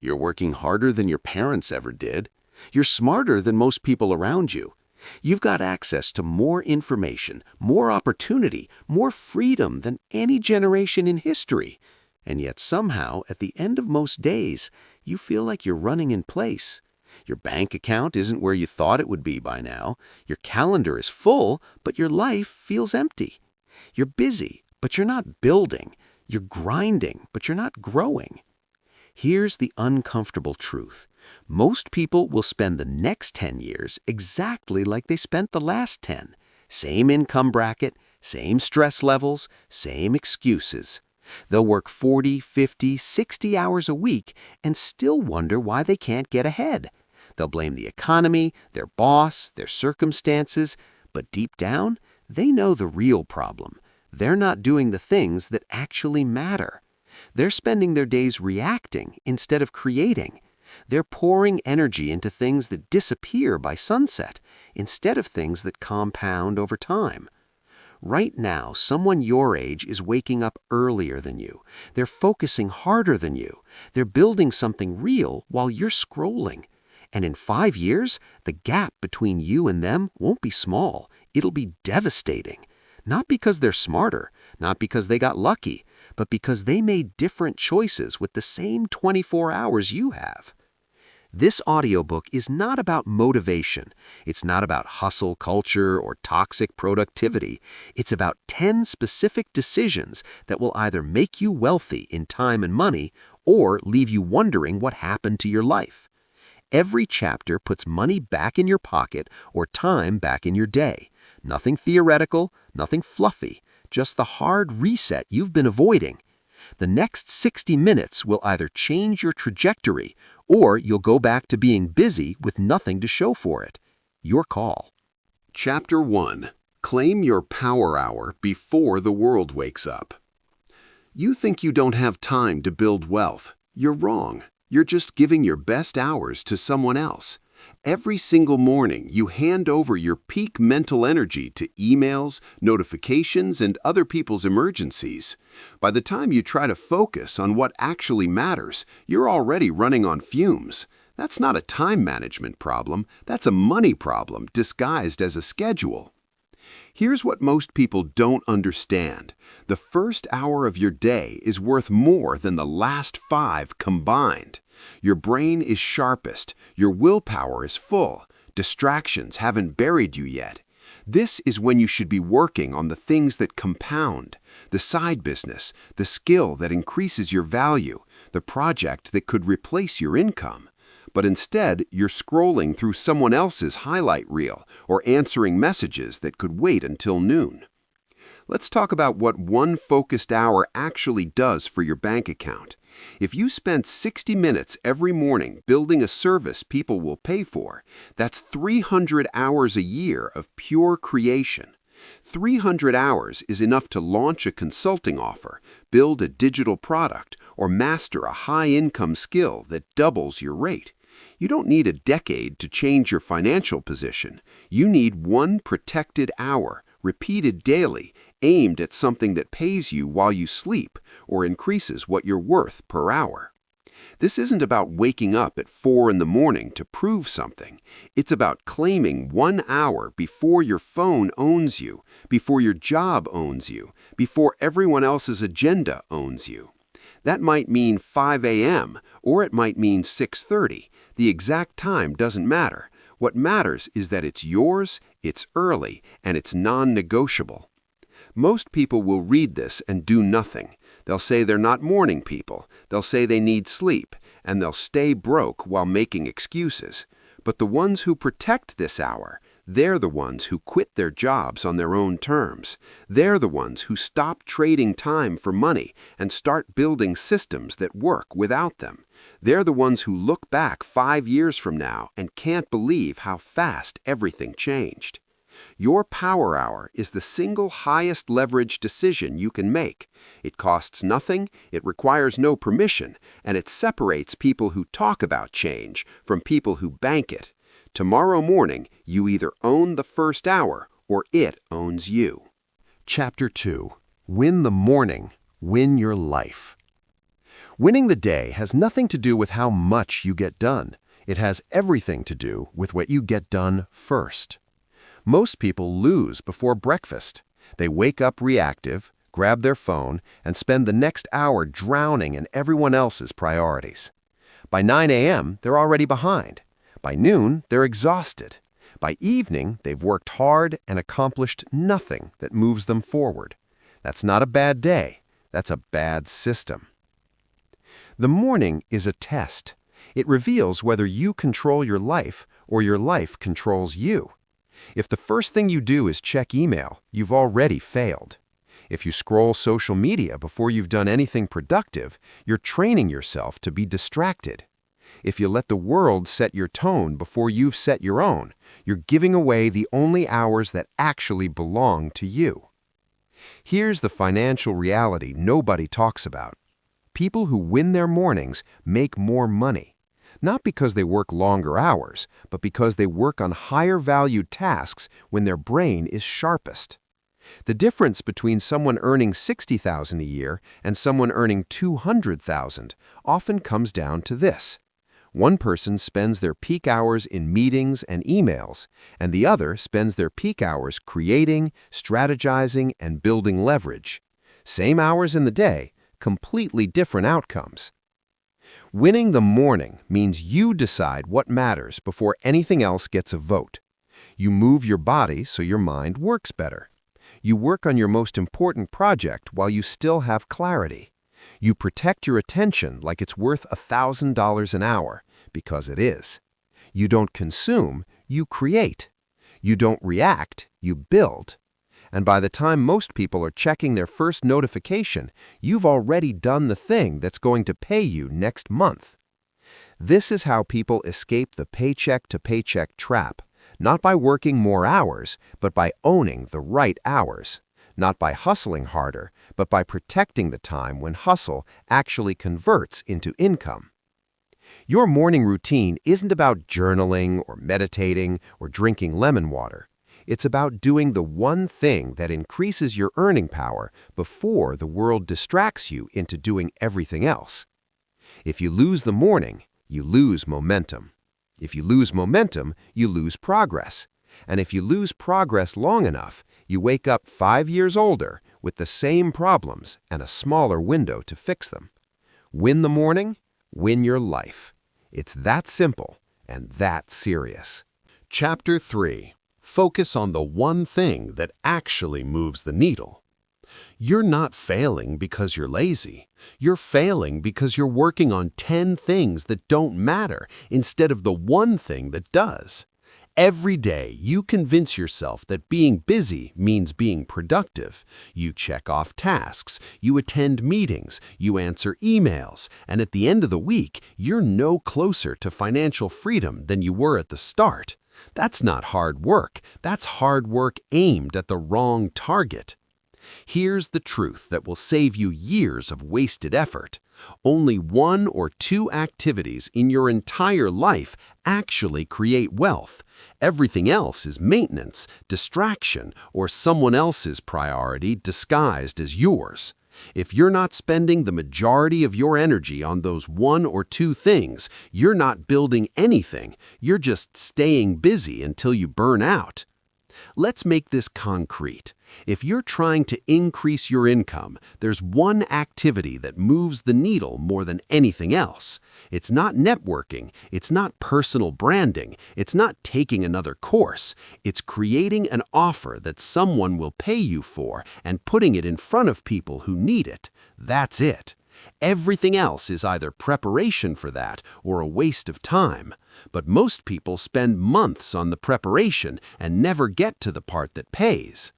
You're working harder than your parents ever did. You're smarter than most people around you. You've got access to more information, more opportunity, more freedom than any generation in history. And yet somehow, at the end of most days, you feel like you're running in place. Your bank account isn't where you thought it would be by now. Your calendar is full, but your life feels empty. You're busy, but you're not building. You're grinding, but you're not growing. Here's the uncomfortable truth. Most people will spend the next 10 years exactly like they spent the last 10. Same income bracket, same stress levels, same excuses. They'll work 40, 50, 60 hours a week and still wonder why they can't get ahead. They'll blame the economy, their boss, their circumstances, but deep down, they know the real problem. They're not doing the things that actually matter. They're spending their days reacting instead of creating. They're pouring energy into things that disappear by sunset instead of things that compound over time. Right now, someone your age is waking up earlier than you. They're focusing harder than you. They're building something real while you're scrolling. And in 5 years, the gap between you and them won't be small. It'll be devastating. Not because they're smarter, not because they got lucky, but because they made different choices with the same 24 hours you have. This audiobook is not about motivation. It's not about hustle culture or toxic productivity. It's about 10 specific decisions that will either make you wealthy in time and money or leave you wondering what happened to your life. Every chapter puts money back in your pocket or time back in your day. Nothing theoretical, nothing fluffy, just the hard reset you've been avoiding. The next 60 minutes will either change your trajectory or you'll go back to being busy with nothing to show for it. Your call. Chapter 1. Claim your power hour before the world wakes up. You think you don't have time to build wealth. You're wrong. You're just giving your best hours to someone else. Every single morning, you hand over your peak mental energy to emails, notifications, and other people's emergencies. By the time you try to focus on what actually matters, you're already running on fumes. That's not a time management problem. That's a money problem disguised as a schedule. Here's what most people don't understand. The first hour of your day is worth more than the last 5 combined. Your brain is sharpest, your willpower is full, distractions haven't buried you yet. This is when you should be working on the things that compound, the side business, the skill that increases your value, the project that could replace your income. But instead, you're scrolling through someone else's highlight reel or answering messages that could wait until noon. Let's talk about what one focused hour actually does for your bank account. If you spent 60 minutes every morning building a service people will pay for, that's 300 hours a year of pure creation. 300 hours is enough to launch a consulting offer, build a digital product, or master a high-income skill that doubles your rate. You don't need a decade to change your financial position. You need one protected hour, repeated daily, aimed at something that pays you while you sleep or increases what you're worth per hour. This isn't about waking up at 4 in the morning to prove something. It's about claiming 1 hour before your phone owns you, before your job owns you, before everyone else's agenda owns you. That might mean 5 a.m. or it might mean 6:30. The exact time doesn't matter. What matters is that it's yours, it's early, and it's non-negotiable. Most people will read this and do nothing. They'll say they're not morning people. They'll say they need sleep, and they'll stay broke while making excuses. But the ones who protect this hour, they're the ones who quit their jobs on their own terms. They're the ones who stop trading time for money and start building systems that work without them. They're the ones who look back 5 years from now and can't believe how fast everything changed. Your power hour is the single highest leverage decision you can make. It costs nothing, it requires no permission, and it separates people who talk about change from people who bank it. Tomorrow morning, you either own the first hour or it owns you. Chapter 2. Win the morning, win your life. Winning the day has nothing to do with how much you get done. It has everything to do with what you get done first. Most people lose before breakfast. They wake up reactive, grab their phone, and spend the next hour drowning in everyone else's priorities. By 9 a.m., they're already behind. By noon, they're exhausted. By evening, they've worked hard and accomplished nothing that moves them forward. That's not a bad day. That's a bad system. The morning is a test. It reveals whether you control your life or your life controls you. If the first thing you do is check email, you've already failed. If you scroll social media before you've done anything productive, you're training yourself to be distracted. If you let the world set your tone before you've set your own, you're giving away the only hours that actually belong to you. Here's the financial reality nobody talks about. People who win their mornings make more money. Not because they work longer hours, but because they work on higher-valued tasks when their brain is sharpest. The difference between someone earning $60,000 a year and someone earning $200,000 often comes down to this. One person spends their peak hours in meetings and emails, and the other spends their peak hours creating, strategizing, and building leverage. Same hours in the day, completely different outcomes. Winning the morning means you decide what matters before anything else gets a vote. You move your body so your mind works better. You work on your most important project while you still have clarity. You protect your attention like it's worth $1,000 an hour, because it is. You don't consume, you create. You don't react, you build. And by the time most people are checking their first notification, you've already done the thing that's going to pay you next month. This is how people escape the paycheck-to-paycheck trap, not by working more hours, but by owning the right hours. Not by hustling harder, but by protecting the time when hustle actually converts into income. Your morning routine isn't about journaling or meditating or drinking lemon water. It's about doing the one thing that increases your earning power before the world distracts you into doing everything else. If you lose the morning, you lose momentum. If you lose momentum, you lose progress. And if you lose progress long enough, you wake up 5 years older with the same problems and a smaller window to fix them. Win the morning, win your life. It's that simple and that serious. Chapter 3. Focus on the one thing that actually moves the needle. You're not failing because you're lazy. You're failing because you're working on 10 things that don't matter instead of the one thing that does. Every day, you convince yourself that being busy means being productive. You check off tasks, you attend meetings, you answer emails, and at the end of the week, you're no closer to financial freedom than you were at the start. That's not hard work. That's hard work aimed at the wrong target. Here's the truth that will save you years of wasted effort. Only 1 or 2 activities in your entire life actually create wealth. Everything else is maintenance, distraction, or someone else's priority disguised as yours. If you're not spending the majority of your energy on those 1 or 2 things, you're not building anything. You're just staying busy until you burn out. Let's make this concrete. If you're trying to increase your income, there's one activity that moves the needle more than anything else. It's not networking, it's not personal branding, it's not taking another course. It's creating an offer that someone will pay you for and putting it in front of people who need it. That's it. Everything else is either preparation for that or a waste of time. But most people spend months on the preparation and never get to the part that pays.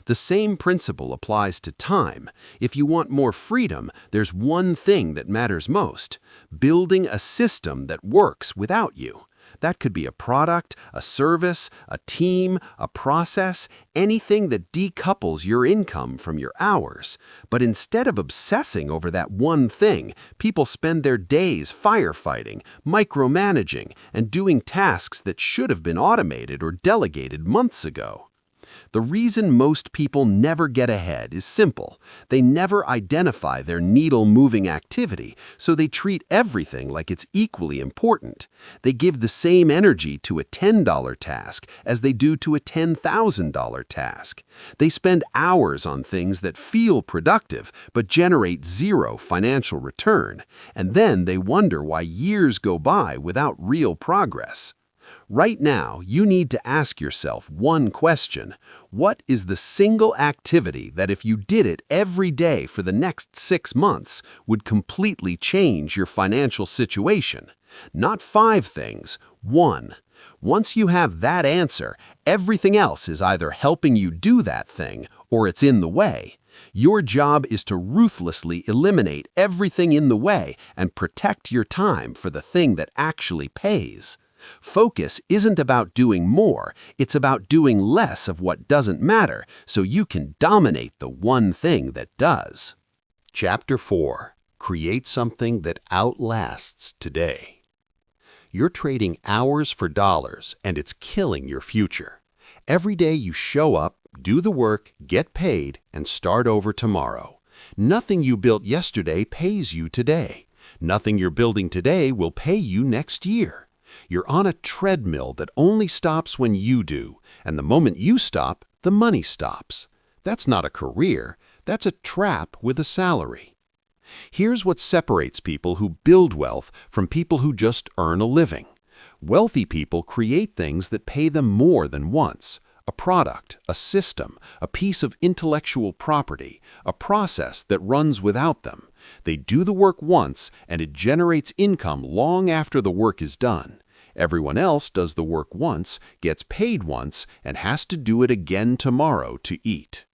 The same principle applies to time. If you want more freedom, there's one thing that matters most: building a system that works without you. That could be a product, a service, a team, a process, anything that decouples your income from your hours. But instead of obsessing over that one thing, people spend their days firefighting, micromanaging, and doing tasks that should have been automated or delegated months ago. The reason most people never get ahead is simple. They never identify their needle-moving activity, so they treat everything like it's equally important. They give the same energy to a $10 task as they do to a $10,000 task. They spend hours on things that feel productive but generate zero financial return, and then they wonder why years go by without real progress. Right now, you need to ask yourself one question. What is the single activity that if you did it every day for the next 6 months would completely change your financial situation? Not 5 things, 1. Once you have that answer, everything else is either helping you do that thing or it's in the way. Your job is to ruthlessly eliminate everything in the way and protect your time for the thing that actually pays. Focus isn't about doing more, it's about doing less of what doesn't matter so you can dominate the one thing that does. Chapter 4. Create something that outlasts today. You're trading hours for dollars, and it's killing your future. Every day you show up, do the work, get paid, and start over tomorrow. Nothing you built yesterday pays you today. Nothing you're building today will pay you next year. You're on a treadmill that only stops when you do, and the moment you stop, the money stops. That's not a career, that's a trap with a salary. Here's what separates people who build wealth from people who just earn a living. Wealthy people create things that pay them more than once. A product, a system, a piece of intellectual property, a process that runs without them. They do the work once, and it generates income long after the work is done. Everyone else does the work once, gets paid once, and has to do it again tomorrow to eat.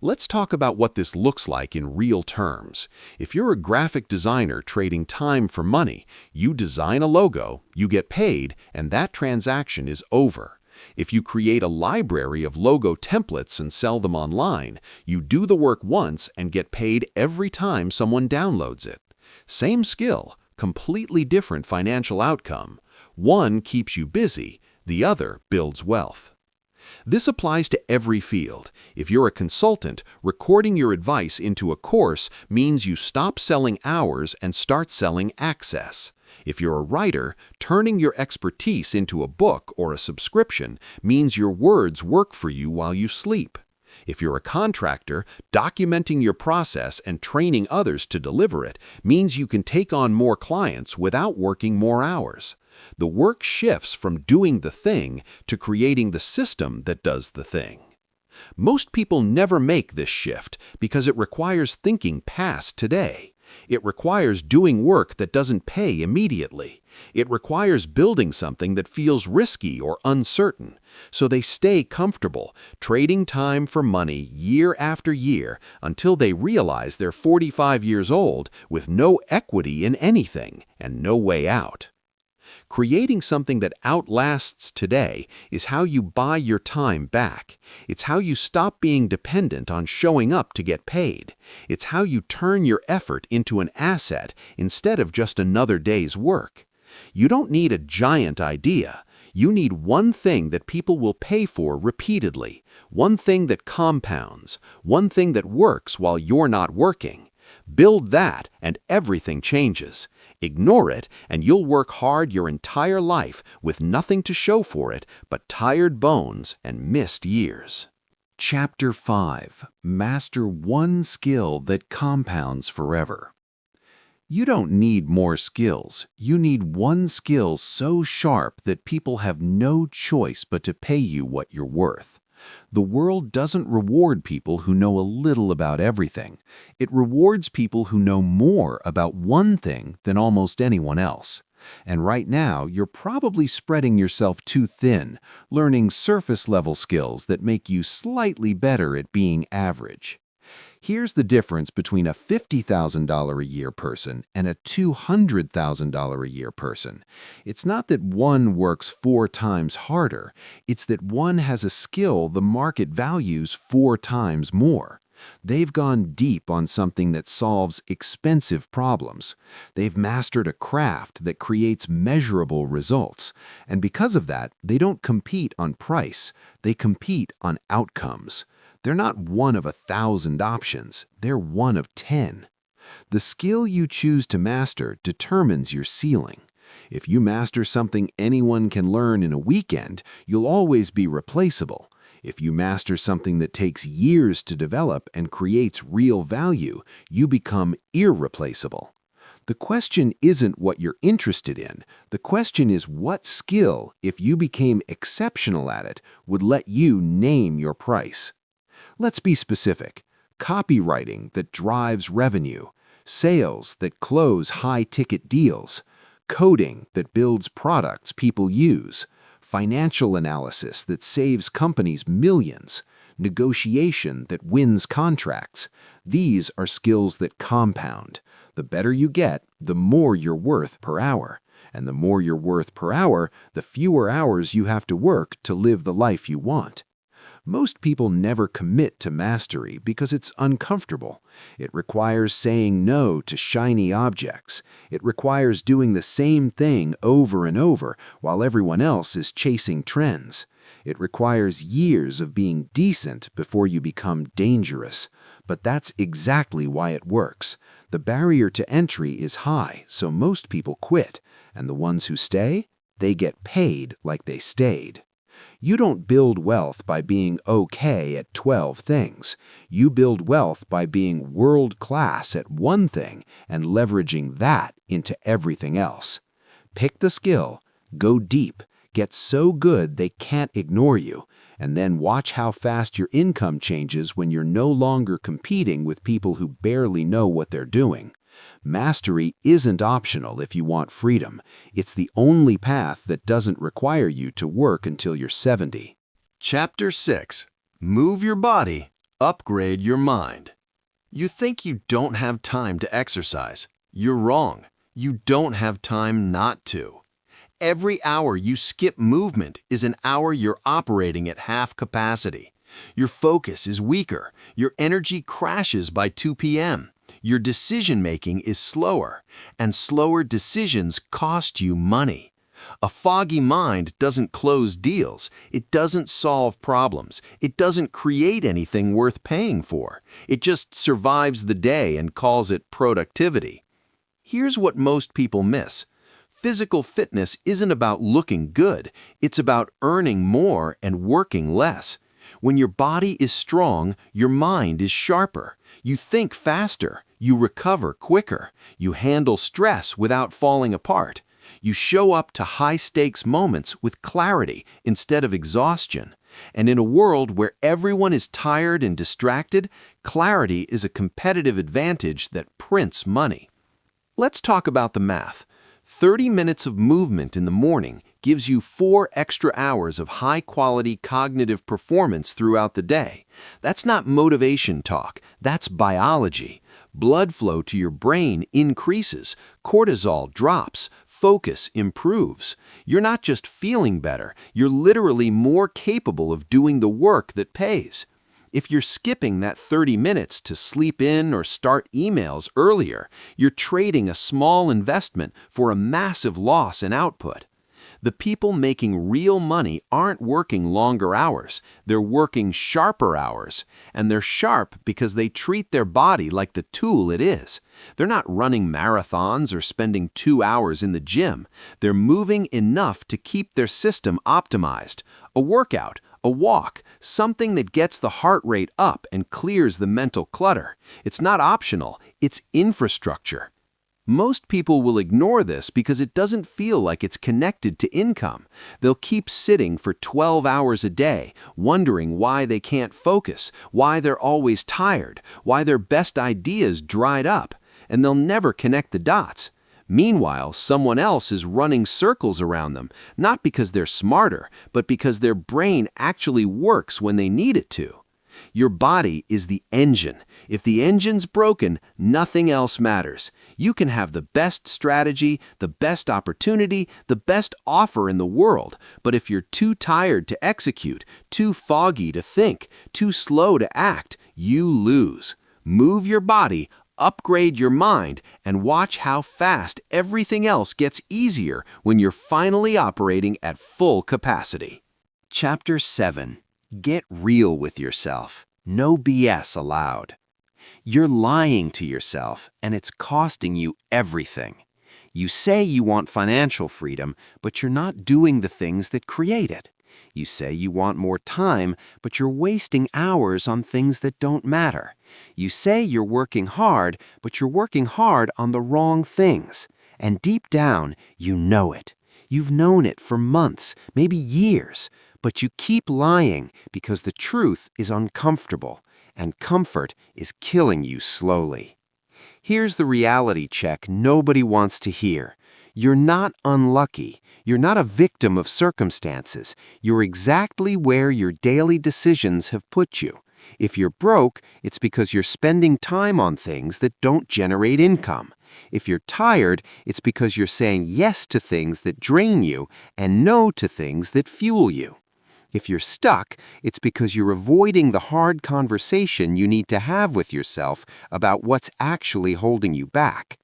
Let's talk about what this looks like in real terms. If you're a graphic designer trading time for money, you design a logo, you get paid, and that transaction is over. If you create a library of logo templates and sell them online, you do the work once and get paid every time someone downloads it. Same skill, completely different financial outcome. One keeps you busy, the other builds wealth. This applies to every field. If you're a consultant, recording your advice into a course means you stop selling hours and start selling access. If you're a writer, turning your expertise into a book or a subscription means your words work for you while you sleep. If you're a contractor, documenting your process and training others to deliver it means you can take on more clients without working more hours. The work shifts from doing the thing to creating the system that does the thing. Most people never make this shift because it requires thinking past today. It requires doing work that doesn't pay immediately. It requires building something that feels risky or uncertain. So they stay comfortable, trading time for money year after year until they realize they're 45 years old with no equity in anything and no way out. Creating something that outlasts today is how you buy your time back. It's how you stop being dependent on showing up to get paid. It's how you turn your effort into an asset instead of just another day's work. You don't need a giant idea. You need one thing that people will pay for repeatedly, one thing that compounds, one thing that works while you're not working. Build that and everything changes. Ignore it and you'll work hard your entire life with nothing to show for it but tired bones and missed years. Chapter 5. Master one skill that compounds forever. You don't need more skills. You need one skill so sharp that people have no choice but to pay you what you're worth. The world doesn't reward people who know a little about everything. It rewards people who know more about one thing than almost anyone else. And right now, you're probably spreading yourself too thin, learning surface-level skills that make you slightly better at being average. Here's the difference between a $50,000 a year person and a $200,000 a year person. It's not that one works 4 times harder. It's that one has a skill the market values 4 times more. They've gone deep on something that solves expensive problems. They've mastered a craft that creates measurable results. And because of that, they don't compete on price. They compete on outcomes. They're not one of 1,000 options. They're one of 10. The skill you choose to master determines your ceiling. If you master something anyone can learn in a weekend, you'll always be replaceable. If you master something that takes years to develop and creates real value, you become irreplaceable. The question isn't what you're interested in. The question is what skill, if you became exceptional at it, would let you name your price. Let's be specific. Copywriting that drives revenue, sales that close high-ticket deals, coding that builds products people use, financial analysis that saves companies millions, negotiation that wins contracts. These are skills that compound. The better you get, the more you're worth per hour. And the more you're worth per hour, the fewer hours you have to work to live the life you want. Most people never commit to mastery because it's uncomfortable. It requires saying no to shiny objects. It requires doing the same thing over and over while everyone else is chasing trends. It requires years of being decent before you become dangerous. But that's exactly why it works. The barrier to entry is high, so most people quit. And the ones who stay, they get paid like they stayed. You don't build wealth by being okay at 12 things. You build wealth by being world-class at one thing and leveraging that into everything else. Pick the skill, go deep, get so good they can't ignore you, and then watch how fast your income changes when you're no longer competing with people who barely know what they're doing. Mastery isn't optional if you want freedom. It's the only path that doesn't require you to work until you're 70. Chapter 6. Move your body, upgrade your mind. You think you don't have time to exercise. You're wrong. You don't have time not to. Every hour you skip movement is an hour you're operating at half capacity. Your focus is weaker. Your energy crashes by 2 p.m. Your decision-making is slower, and slower decisions cost you money. A foggy mind doesn't close deals. It doesn't solve problems. It doesn't create anything worth paying for. It just survives the day and calls it productivity. Here's what most people miss. Physical fitness isn't about looking good. It's about earning more and working less. When your body is strong, your mind is sharper. You think faster. You recover quicker. You handle stress without falling apart. You show up to high-stakes moments with clarity instead of exhaustion. And in a world where everyone is tired and distracted, clarity is a competitive advantage that prints money. Let's talk about the math. 30 minutes of movement in the morning gives you 4 extra hours of high-quality cognitive performance throughout the day. That's not motivation talk. That's biology. Blood flow to your brain increases, cortisol drops, focus improves. You're not just feeling better, you're literally more capable of doing the work that pays. If you're skipping that 30 minutes to sleep in or start emails earlier, you're trading a small investment for a massive loss in output. The people making real money aren't working longer hours, they're working sharper hours. And they're sharp because they treat their body like the tool it is. They're not running marathons or spending 2 hours in the gym. They're moving enough to keep their system optimized. A workout, a walk, something that gets the heart rate up and clears the mental clutter. It's not optional, it's infrastructure. Most people will ignore this because it doesn't feel like it's connected to income. They'll keep sitting for 12 hours a day, wondering why they can't focus, why they're always tired, why their best ideas dried up, and they'll never connect the dots. Meanwhile, someone else is running circles around them, not because they're smarter, but because their brain actually works when they need it to. Your body is the engine. If the engine's broken, nothing else matters. You can have the best strategy, the best opportunity, the best offer in the world, but if you're too tired to execute, too foggy to think, too slow to act, You lose. Move your body, upgrade your mind, and watch how fast everything else gets easier when you're finally operating at full capacity. Chapter 7. Get real with yourself. No BS allowed. You're lying to yourself, and it's costing you everything. You say you want financial freedom, but you're not doing the things that create it. You say you want more time, but you're wasting hours on things that don't matter. You say you're working hard, but you're working hard on the wrong things. And deep down, you know it. You've known it for months, maybe years, but you keep lying because the truth is uncomfortable, and comfort is killing you slowly. Here's the reality check nobody wants to hear. You're not unlucky. You're not a victim of circumstances. You're exactly where your daily decisions have put you. If you're broke, it's because you're spending time on things that don't generate income. If you're tired, it's because you're saying yes to things that drain you and no to things that fuel you. If you're stuck, it's because you're avoiding the hard conversation you need to have with yourself about what's actually holding you back.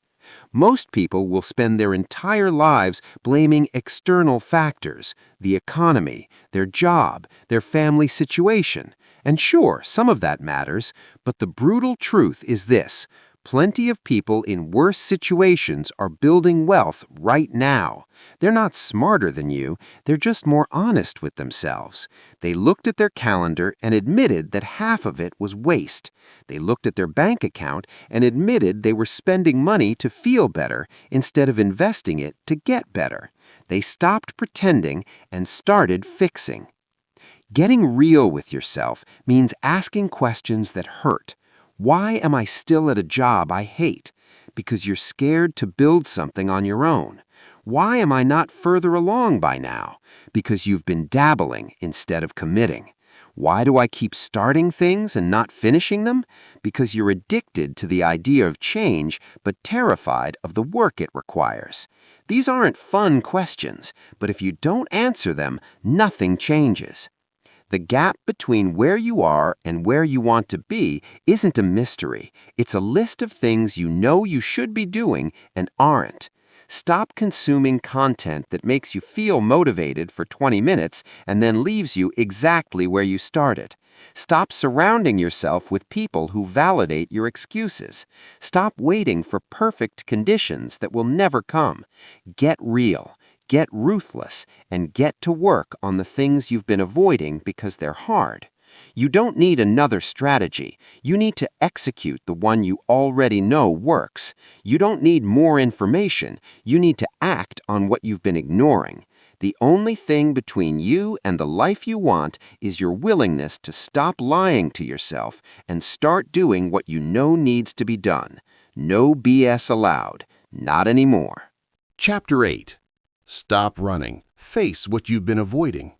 Most people will spend their entire lives blaming external factors, the economy, their job, their family situation. And sure, some of that matters, but the brutal truth is this: plenty of people in worse situations are building wealth right now. They're not smarter than you, they're just more honest with themselves. They looked at their calendar and admitted that half of it was waste. They looked at their bank account and admitted they were spending money to feel better instead of investing it to get better. They stopped pretending and started fixing. Getting real with yourself means asking questions that hurt. Why am I still at a job I hate? Because you're scared to build something on your own. Why am I not further along by now? Because you've been dabbling instead of committing. Why do I keep starting things and not finishing them? Because you're addicted to the idea of change, but terrified of the work it requires. These aren't fun questions, but if you don't answer them, nothing changes. The gap between where you are and where you want to be isn't a mystery. It's a list of things you know you should be doing and aren't. Stop consuming content that makes you feel motivated for 20 minutes and then leaves you exactly where you started. Stop surrounding yourself with people who validate your excuses. Stop waiting for perfect conditions that will never come. Get real. Get ruthless, and get to work on the things you've been avoiding because they're hard. You don't need another strategy. You need to execute the one you already know works. You don't need more information. You need to act on what you've been ignoring. The only thing between you and the life you want is your willingness to stop lying to yourself and start doing what you know needs to be done. No BS allowed. Not anymore. Chapter 8. Stop running. Face what you've been avoiding.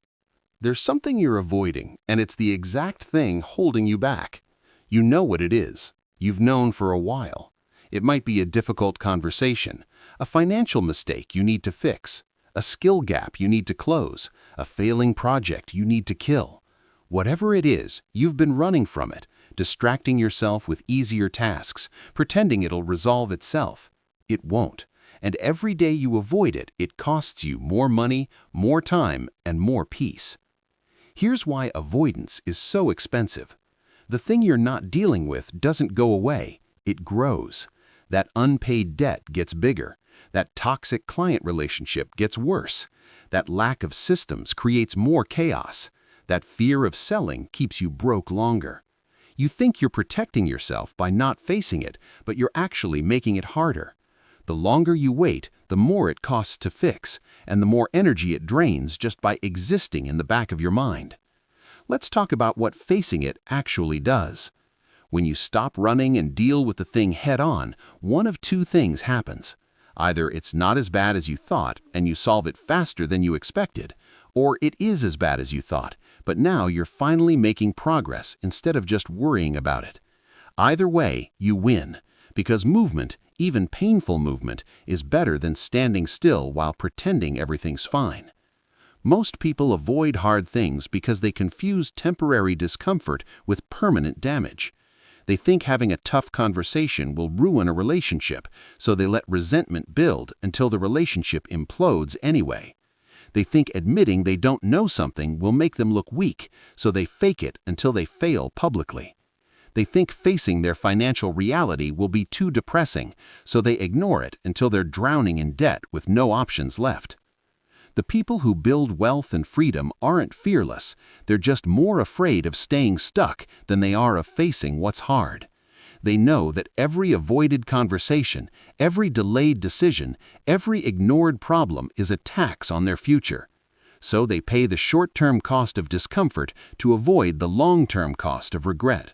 There's something you're avoiding, and it's the exact thing holding you back. You know what it is. You've known for a while. It might be a difficult conversation, a financial mistake you need to fix, a skill gap you need to close, a failing project you need to kill. Whatever it is, you've been running from it, distracting yourself with easier tasks, pretending it'll resolve itself. It won't. And every day you avoid it, it costs you more money, more time, and more peace. Here's why avoidance is so expensive. The thing you're not dealing with doesn't go away, it grows. That unpaid debt gets bigger. That toxic client relationship gets worse. That lack of systems creates more chaos. That fear of selling keeps you broke longer. You think you're protecting yourself by not facing it, but you're actually making it harder. The longer you wait, the more it costs to fix, and the more energy it drains just by existing in the back of your mind. Let's talk about what facing it actually does. When you stop running and deal with the thing head-on, one of two things happens. Either it's not as bad as you thought and you solve it faster than you expected, or it is as bad as you thought, but now you're finally making progress instead of just worrying about it. Either way, you win, because movement, even painful movement, is better than standing still while pretending everything's fine. Most people avoid hard things because they confuse temporary discomfort with permanent damage. They think having a tough conversation will ruin a relationship, so they let resentment build until the relationship implodes anyway. They think admitting they don't know something will make them look weak, so they fake it until they fail publicly. They think facing their financial reality will be too depressing, so they ignore it until they're drowning in debt with no options left. The people who build wealth and freedom aren't fearless, they're just more afraid of staying stuck than they are of facing what's hard. They know that every avoided conversation, every delayed decision, every ignored problem is a tax on their future. So they pay the short-term cost of discomfort to avoid the long-term cost of regret.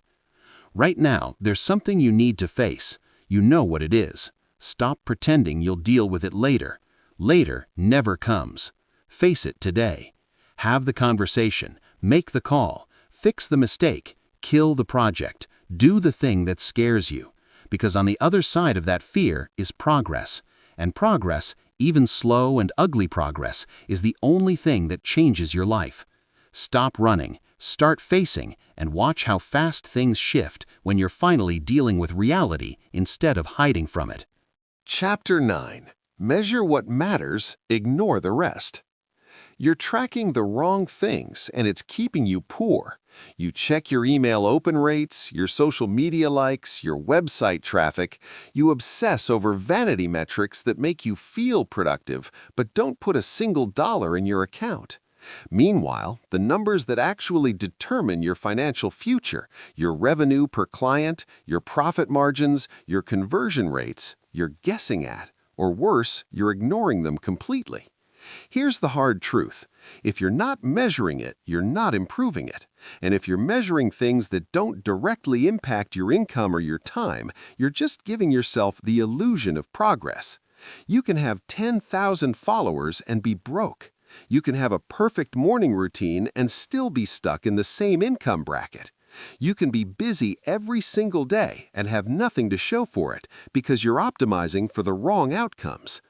Right now, there's something you need to face. You know what it is. Stop pretending you'll deal with it later. Later never comes. Face it today. Have the conversation, make the call, fix the mistake, kill the project, do the thing that scares you. Because on the other side of that fear is progress. And progress, even slow and ugly progress, is the only thing that changes your life. Stop running, start facing, and watch how fast things shift when you're finally dealing with reality instead of hiding from it. Chapter 9. Measure what matters, ignore the rest. You're tracking the wrong things, and it's keeping you poor. You check your email open rates, your social media likes, your website traffic. You obsess over vanity metrics that make you feel productive, but don't put a single dollar in your account. Meanwhile, the numbers that actually determine your financial future, your revenue per client, your profit margins, your conversion rates, you're guessing at. Or worse, you're ignoring them completely. Here's the hard truth. If you're not measuring it, you're not improving it. And if you're measuring things that don't directly impact your income or your time, you're just giving yourself the illusion of progress. You can have 10,000 followers and be broke. You can have a perfect morning routine and still be stuck in the same income bracket. You can be busy every single day and have nothing to show for it because you're optimizing for the wrong outcomes.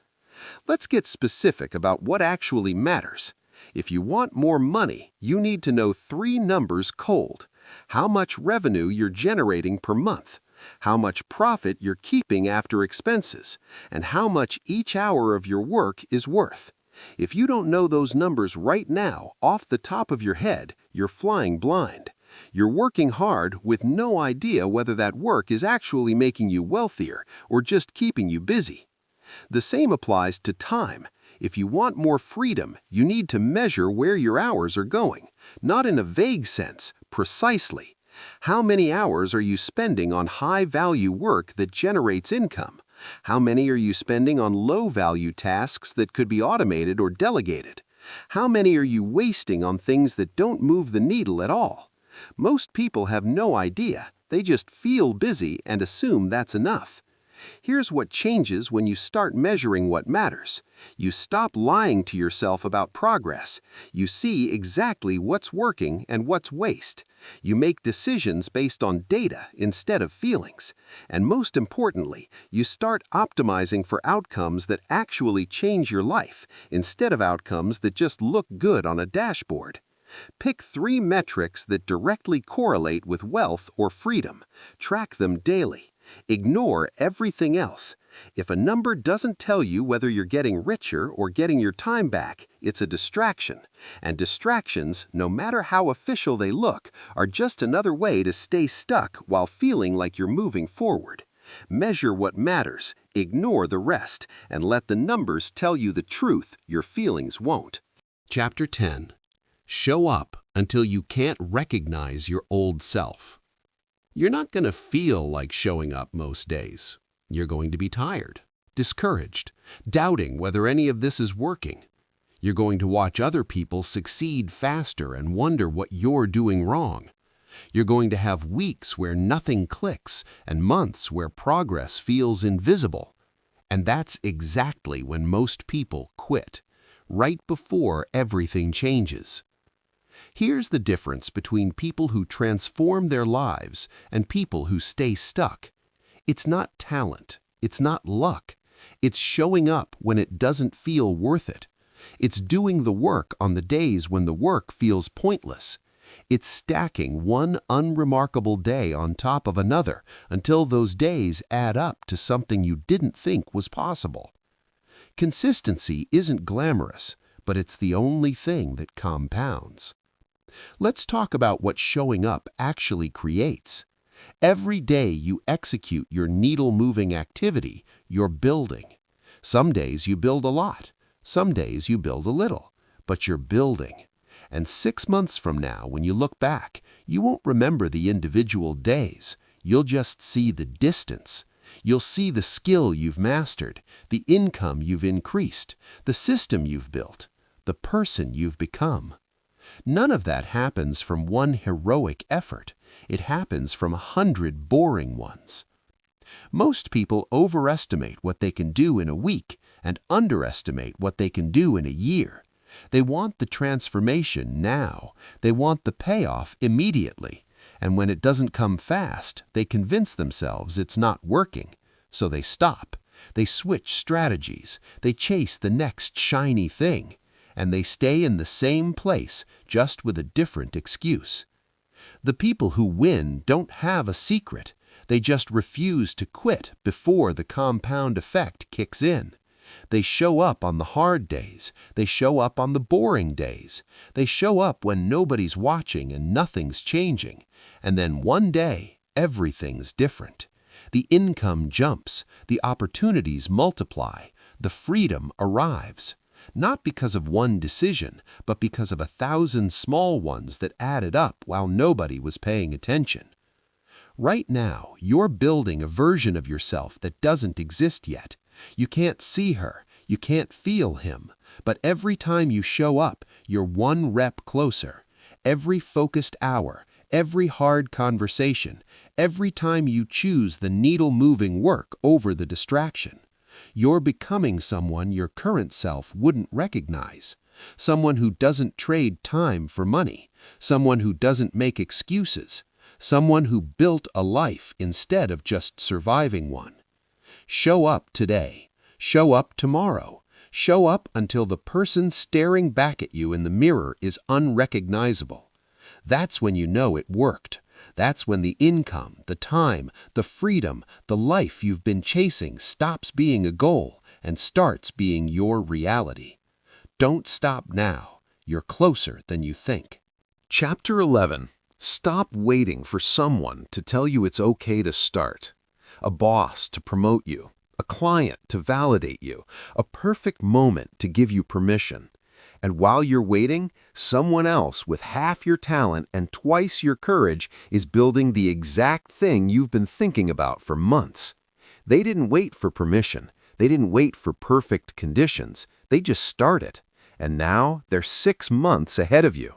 Let's get specific about what actually matters. If you want more money, you need to know 3 numbers cold. How much revenue you're generating per month, how much profit you're keeping after expenses, and how much each hour of your work is worth. If you don't know those numbers right now, off the top of your head, you're flying blind. You're working hard with no idea whether that work is actually making you wealthier or just keeping you busy. The same applies to time. If you want more freedom, you need to measure where your hours are going, not in a vague sense, precisely. How many hours are you spending on high-value work that generates income? How many are you spending on low-value tasks that could be automated or delegated? How many are you wasting on things that don't move the needle at all? Most people have no idea. They just feel busy and assume that's enough. Here's what changes when you start measuring what matters. You stop lying to yourself about progress. You see exactly what's working and what's waste. You make decisions based on data instead of feelings. And most importantly, you start optimizing for outcomes that actually change your life instead of outcomes that just look good on a dashboard. Pick 3 metrics that directly correlate with wealth or freedom. Track them daily. Ignore everything else. If a number doesn't tell you whether you're getting richer or getting your time back, it's a distraction. And distractions, no matter how official they look, are just another way to stay stuck while feeling like you're moving forward. Measure what matters, ignore the rest, and let the numbers tell you the truth your feelings won't. Chapter 10. Show up until you can't recognize your old self. You're not going to feel like showing up most days. You're going to be tired, discouraged, doubting whether any of this is working. You're going to watch other people succeed faster and wonder what you're doing wrong. You're going to have weeks where nothing clicks and months where progress feels invisible. And that's exactly when most people quit, right before everything changes. Here's the difference between people who transform their lives and people who stay stuck. It's not talent. It's not luck. It's showing up when it doesn't feel worth it. It's doing the work on the days when the work feels pointless. It's stacking one unremarkable day on top of another until those days add up to something you didn't think was possible. Consistency isn't glamorous, but it's the only thing that compounds. Let's talk about what showing up actually creates. Every day you execute your needle-moving activity, you're building. Some days you build a lot, some days you build a little, but you're building. And 6 months from now, when you look back, you won't remember the individual days. You'll just see the distance. You'll see the skill you've mastered, the income you've increased, the system you've built, the person you've become. None of that happens from one heroic effort. It happens from 100 boring ones. Most people overestimate what they can do in a week and underestimate what they can do in a year. They want the transformation now. They want the payoff immediately. And when it doesn't come fast, they convince themselves it's not working. So they stop. They switch strategies. They chase the next shiny thing. And they stay in the same place, just with a different excuse. The people who win don't have a secret. They just refuse to quit before the compound effect kicks in. They show up on the hard days. They show up on the boring days. They show up when nobody's watching and nothing's changing. And then one day, everything's different. The income jumps. The opportunities multiply. The freedom arrives. Not because of one decision, but because of 1,000 small ones that added up while nobody was paying attention. Right now, you're building a version of yourself that doesn't exist yet. You can't see her, you can't feel him, but every time you show up, you're one rep closer. Every focused hour, every hard conversation, every time you choose the needle-moving work over the distraction. You're becoming someone your current self wouldn't recognize. Someone who doesn't trade time for money. Someone who doesn't make excuses. Someone who built a life instead of just surviving one. Show up today. Show up tomorrow. Show up until the person staring back at you in the mirror is unrecognizable. That's when you know it worked. That's when the income, the time, the freedom, the life you've been chasing stops being a goal and starts being your reality. Don't stop now. You're closer than you think. Chapter 11. Stop waiting for someone to tell you it's okay to start. A boss to promote you. A client to validate you. A perfect moment to give you permission. And while you're waiting, someone else with half your talent and twice your courage is building the exact thing you've been thinking about for months. They didn't wait for permission. They didn't wait for perfect conditions. They just started. And now they're 6 months ahead of you.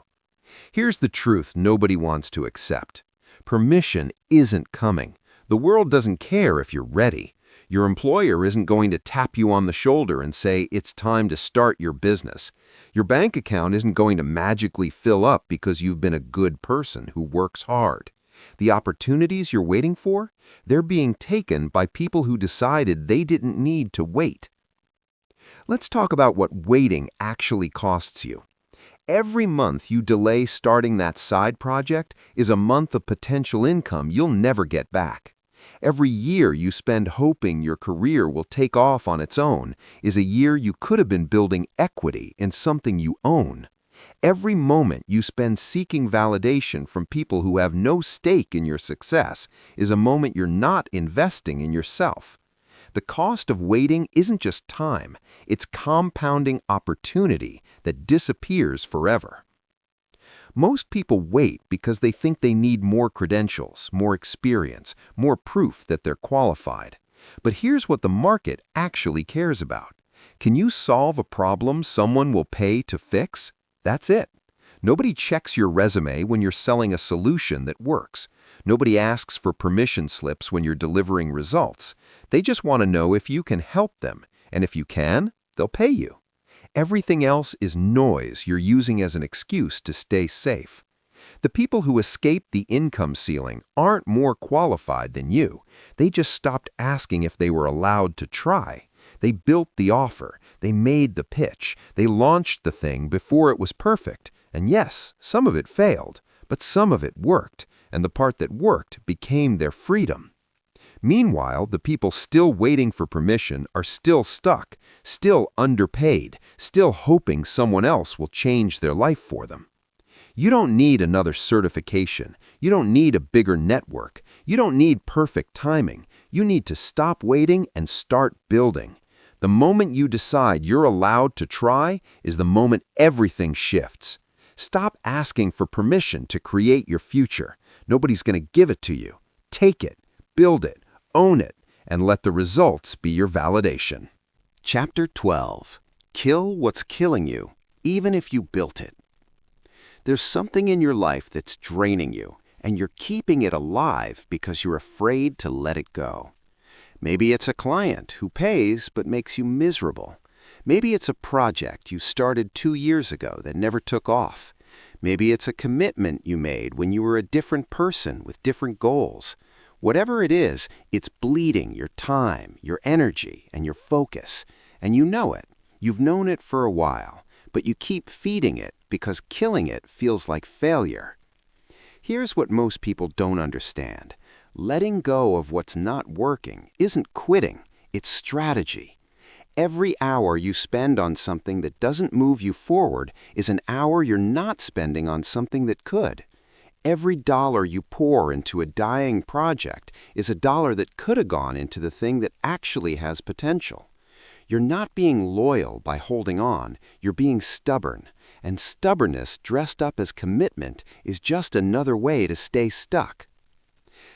Here's the truth nobody wants to accept. Permission isn't coming. The world doesn't care if you're ready. Your employer isn't going to tap you on the shoulder and say it's time to start your business. Your bank account isn't going to magically fill up because you've been a good person who works hard. The opportunities you're waiting for, they're being taken by people who decided they didn't need to wait. Let's talk about what waiting actually costs you. Every month you delay starting that side project is a month of potential income you'll never get back. Every year you spend hoping your career will take off on its own is a year you could have been building equity in something you own. Every moment you spend seeking validation from people who have no stake in your success is a moment you're not investing in yourself. The cost of waiting isn't just time, it's compounding opportunity that disappears forever. Most people wait because they think they need more credentials, more experience, more proof that they're qualified. But here's what the market actually cares about. Can you solve a problem someone will pay to fix? That's it. Nobody checks your resume when you're selling a solution that works. Nobody asks for permission slips when you're delivering results. They just want to know if you can help them, and if you can, they'll pay you. Everything else is noise you're using as an excuse to stay safe. The people who escape the income ceiling aren't more qualified than you. They just stopped asking if they were allowed to try. They built the offer. They made the pitch. They launched the thing before it was perfect. And yes, some of it failed, But some of it worked, and the part that worked became their freedom. Meanwhile, the people still waiting for permission are still stuck, still underpaid, still hoping someone else will change their life for them. You don't need another certification. You don't need a bigger network. You don't need perfect timing. You need to stop waiting and start building. The moment you decide you're allowed to try is the moment everything shifts. Stop asking for permission to create your future. Nobody's going to give it to you. Take it, build it, own it, and let the results be your validation. Chapter 12. Kill what's killing you, even if you built it. There's something in your life that's draining you, and you're keeping it alive because you're afraid to let it go. Maybe it's a client who pays but makes you miserable. Maybe it's a project you started 2 years ago that never took off. Maybe it's a commitment you made when you were a different person with different goals. Whatever it is, it's bleeding your time, your energy, and your focus. And you know it. You've known it for a while, but you keep feeding it because killing it feels like failure. Here's what most people don't understand. Letting go of what's not working isn't quitting, it's strategy. Every hour you spend on something that doesn't move you forward is an hour you're not spending on something that could. Every dollar you pour into a dying project is a dollar that could have gone into the thing that actually has potential. You're not being loyal by holding on, you're being stubborn. And stubbornness dressed up as commitment is just another way to stay stuck.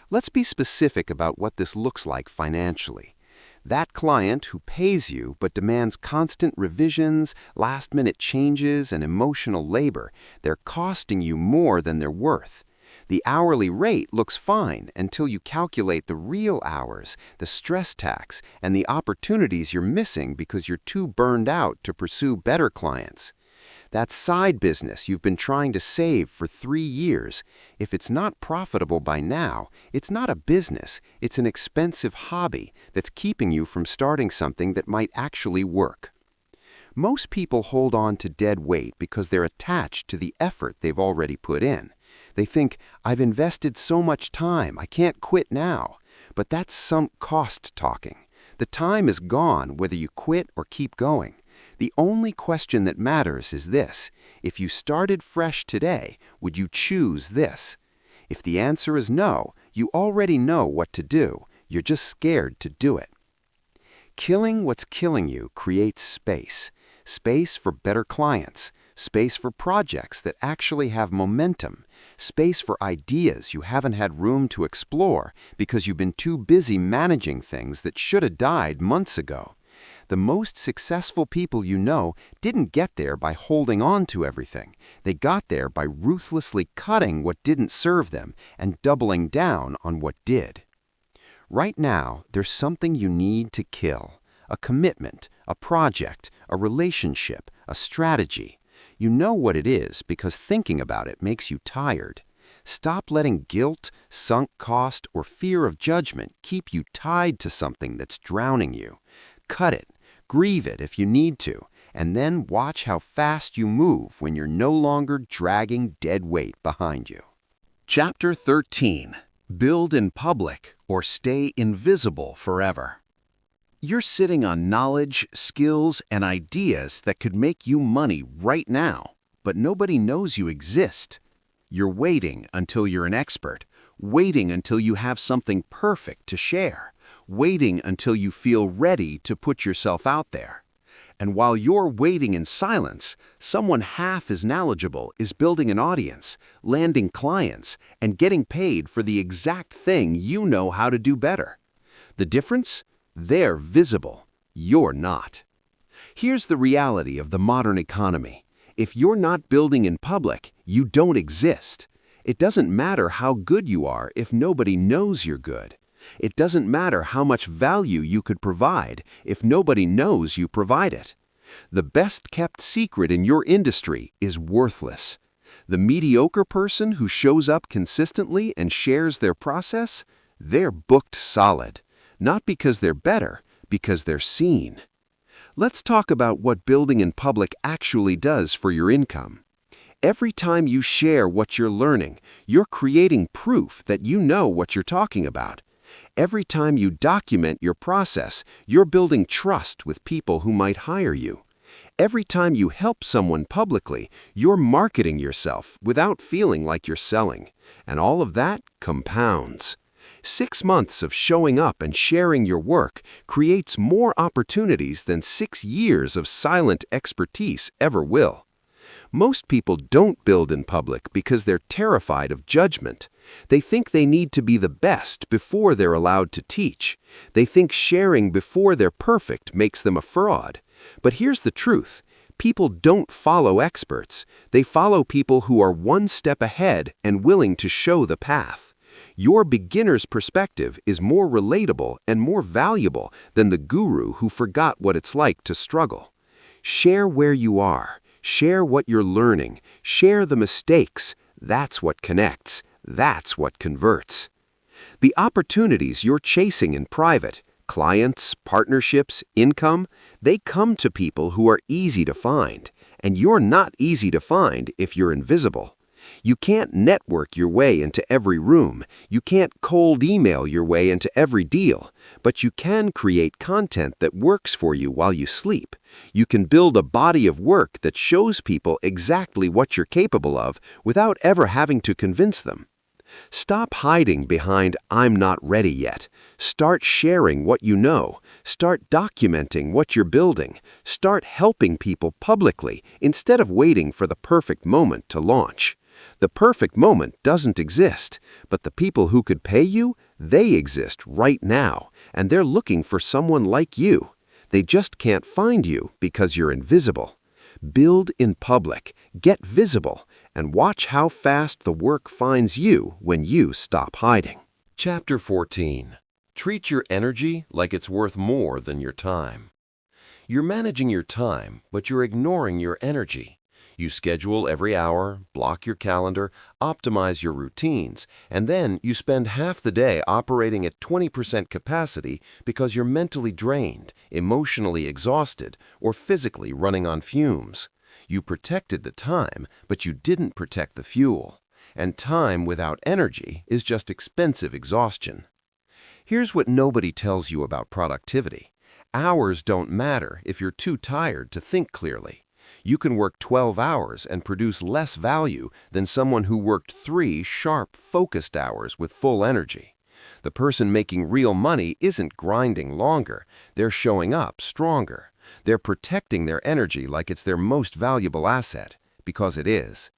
Let's be specific about what this looks like financially. That client who pays you but demands constant revisions, last-minute changes, and emotional labor, they're costing you more than they're worth. The hourly rate looks fine until you calculate the real hours, the stress tax, and the opportunities you're missing because you're too burned out to pursue better clients. That side business you've been trying to save for 3 years, if it's not profitable by now, it's not a business, it's an expensive hobby that's keeping you from starting something that might actually work. Most people hold on to dead weight because they're attached to the effort they've already put in. They think, I've invested so much time, I can't quit now. But that's sunk cost talking. The time is gone whether you quit or keep going. The only question that matters is this: if you started fresh today, would you choose this? If the answer is no, you already know what to do. You're just scared to do it. Killing what's killing you creates space. Space for better clients. Space for projects that actually have momentum. Space for ideas you haven't had room to explore because you've been too busy managing things that should have died months ago. The most successful people you know didn't get there by holding on to everything. They got there by ruthlessly cutting what didn't serve them and doubling down on what did. Right now, there's something you need to kill. A commitment, a project, a relationship, a strategy. You know what it is because thinking about it makes you tired. Stop letting guilt, sunk cost, or fear of judgment keep you tied to something that's drowning you. Cut it. Grieve it if you need to, and then watch how fast you move when you're no longer dragging dead weight behind you. Chapter 13. Build in public or stay invisible forever. You're sitting on knowledge, skills, and ideas that could make you money right now, but nobody knows you exist. You're waiting until you're an expert, waiting until you have something perfect to share. Waiting until you feel ready to put yourself out there. And while you're waiting in silence, someone half as knowledgeable is building an audience, landing clients, and getting paid for the exact thing you know how to do better. The difference? They're visible. You're not. Here's the reality of the modern economy. If you're not building in public, you don't exist. It doesn't matter how good you are if nobody knows you're good. It doesn't matter how much value you could provide if nobody knows you provide it. The best-kept secret in your industry is worthless. The mediocre person who shows up consistently and shares their process, they're booked solid. Not because they're better, because they're seen. Let's talk about what building in public actually does for your income. Every time you share what you're learning, you're creating proof that you know what you're talking about. Every time you document your process, you're building trust with people who might hire you. Every time you help someone publicly, you're marketing yourself without feeling like you're selling. And all of that compounds. 6 months of showing up and sharing your work creates more opportunities than 6 years of silent expertise ever will. Most people don't build in public because they're terrified of judgment. They think they need to be the best before they're allowed to teach. They think sharing before they're perfect makes them a fraud. But here's the truth. People don't follow experts. They follow people who are one step ahead and willing to show the path. Your beginner's perspective is more relatable and more valuable than the guru who forgot what it's like to struggle. Share where you are. Share what you're learning. Share the mistakes. That's what connects. That's what converts. The opportunities you're chasing in private, clients, partnerships, income, they come to people who are easy to find. And you're not easy to find if you're invisible. You can't network your way into every room. You can't cold email your way into every deal. But you can create content that works for you while you sleep. You can build a body of work that shows people exactly what you're capable of without ever having to convince them. Stop hiding behind "I'm not ready yet." Start sharing what you know. Start documenting what you're building. Start helping people publicly instead of waiting for the perfect moment to launch. The perfect moment doesn't exist, but the people who could pay you, they exist right now, and they're looking for someone like you. They just can't find you because you're invisible. Build in public, get visible, and watch how fast the work finds you when you stop hiding. Chapter 14. Treat your energy like it's worth more than your time. You're managing your time, but you're ignoring your energy. You schedule every hour, block your calendar, optimize your routines, and then you spend half the day operating at 20% capacity because you're mentally drained, emotionally exhausted, or physically running on fumes. You protected the time, but you didn't protect the fuel. And time without energy is just expensive exhaustion. Here's what nobody tells you about productivity. Hours don't matter if you're too tired to think clearly. You can work 12 hours and produce less value than someone who worked 3 sharp, focused hours with full energy. The person making real money isn't grinding longer. They're showing up stronger. They're protecting their energy like it's their most valuable asset, because it is.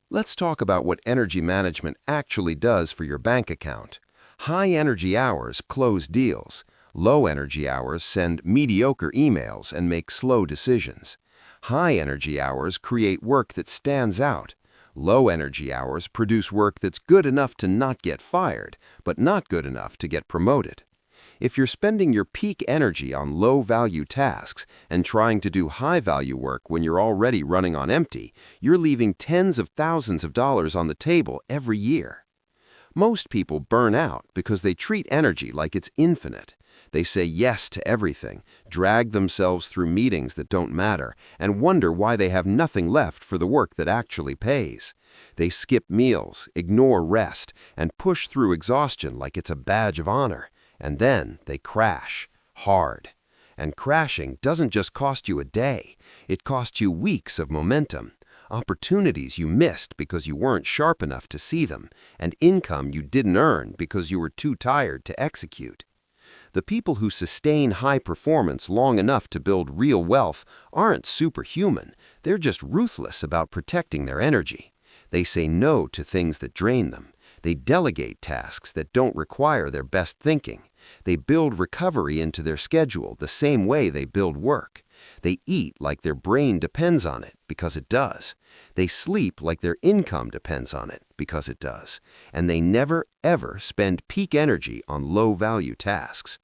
Let's talk about what energy management actually does for your bank account. High-energy hours close deals. Low-energy hours send mediocre emails and make slow decisions. High-energy hours create work that stands out. Low-energy hours produce work that's good enough to not get fired, but not good enough to get promoted. If you're spending your peak energy on low-value tasks and trying to do high-value work when you're already running on empty, you're leaving tens of thousands of dollars on the table every year. Most people burn out because they treat energy like it's infinite. They say yes to everything, drag themselves through meetings that don't matter, and wonder why they have nothing left for the work that actually pays. They skip meals, ignore rest, and push through exhaustion like it's a badge of honor. And then they crash, hard. And crashing doesn't just cost you a day. It costs you weeks of momentum, opportunities you missed because you weren't sharp enough to see them, and income you didn't earn because you were too tired to execute. The people who sustain high performance long enough to build real wealth aren't superhuman. They're just ruthless about protecting their energy. They say no to things that drain them. They delegate tasks that don't require their best thinking. They build recovery into their schedule the same way they build work. They eat like their brain depends on it, because it does. They sleep like their income depends on it, because it does. And they never, ever spend peak energy on low-value tasks.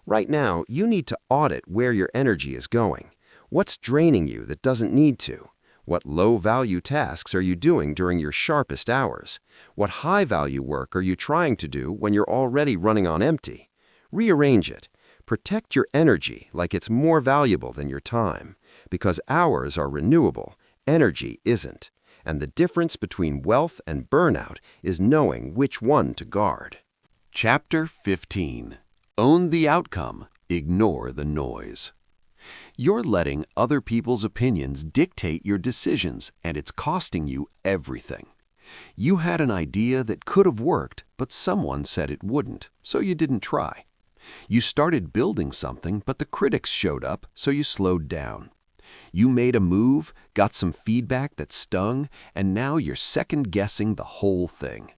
Right now, you need to audit where your energy is going. What's draining you that doesn't need to? What low-value tasks are you doing during your sharpest hours? What high-value work are you trying to do when you're already running on empty? Rearrange it. Protect your energy like it's more valuable than your time. Because hours are renewable, energy isn't. And the difference between wealth and burnout is knowing which one to guard. Chapter 15. Own the outcome. Ignore the noise. You're letting other people's opinions dictate your decisions, and it's costing you everything. You had an idea that could have worked, but someone said it wouldn't, so you didn't try. You started building something, but the critics showed up, so you slowed down. You made a move, got some feedback that stung, and now you're second-guessing the whole thing.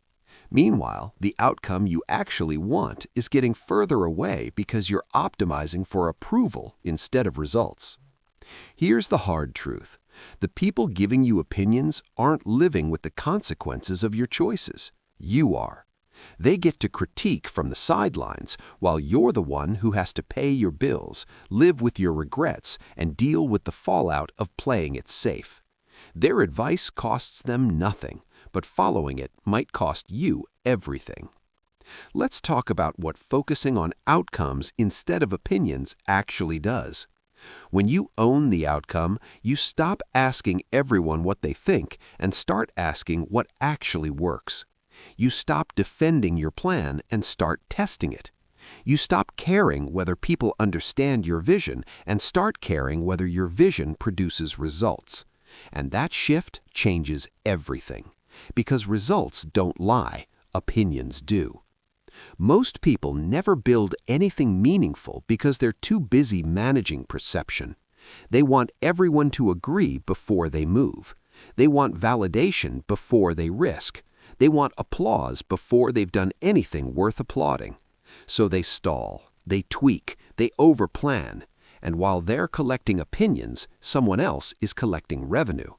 Meanwhile, the outcome you actually want is getting further away because you're optimizing for approval instead of results. Here's the hard truth. The people giving you opinions aren't living with the consequences of your choices. You are. They get to critique from the sidelines, while you're the one who has to pay your bills, live with your regrets, and deal with the fallout of playing it safe. Their advice costs them nothing, but following it might cost you everything. Let's talk about what focusing on outcomes instead of opinions actually does. When you own the outcome, you stop asking everyone what they think and start asking what actually works. You stop defending your plan and start testing it. You stop caring whether people understand your vision and start caring whether your vision produces results. And that shift changes everything. Because results don't lie, opinions do. Most people never build anything meaningful because they're too busy managing perception. They want everyone to agree before they move. They want validation before they risk. They want applause before they've done anything worth applauding. So they stall, they tweak, they overplan. And while they're collecting opinions, someone else is collecting revenue.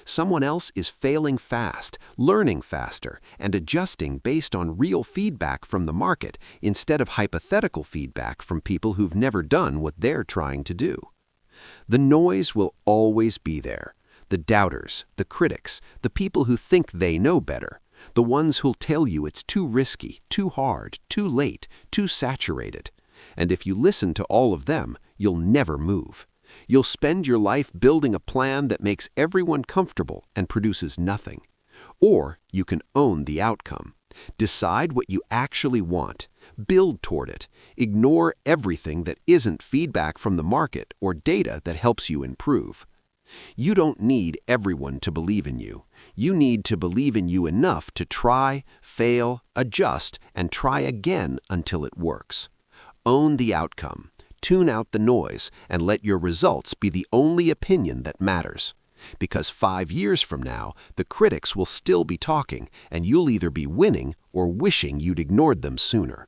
Someone else is failing fast, learning faster, and adjusting based on real feedback from the market instead of hypothetical feedback from people who've never done what they're trying to do. The noise will always be there. The doubters, the critics, the people who think they know better, the ones who'll tell you it's too risky, too hard, too late, too saturated. And if you listen to all of them, you'll never move. You'll spend your life building a plan that makes everyone comfortable and produces nothing. Or you can own the outcome. Decide what you actually want. Build toward it. Ignore everything that isn't feedback from the market or data that helps you improve. You don't need everyone to believe in you. You need to believe in you enough to try, fail, adjust, and try again until it works. Own the outcome. Tune out the noise and let your results be the only opinion that matters. Because 5 years from now, the critics will still be talking, and you'll either be winning or wishing you'd ignored them sooner.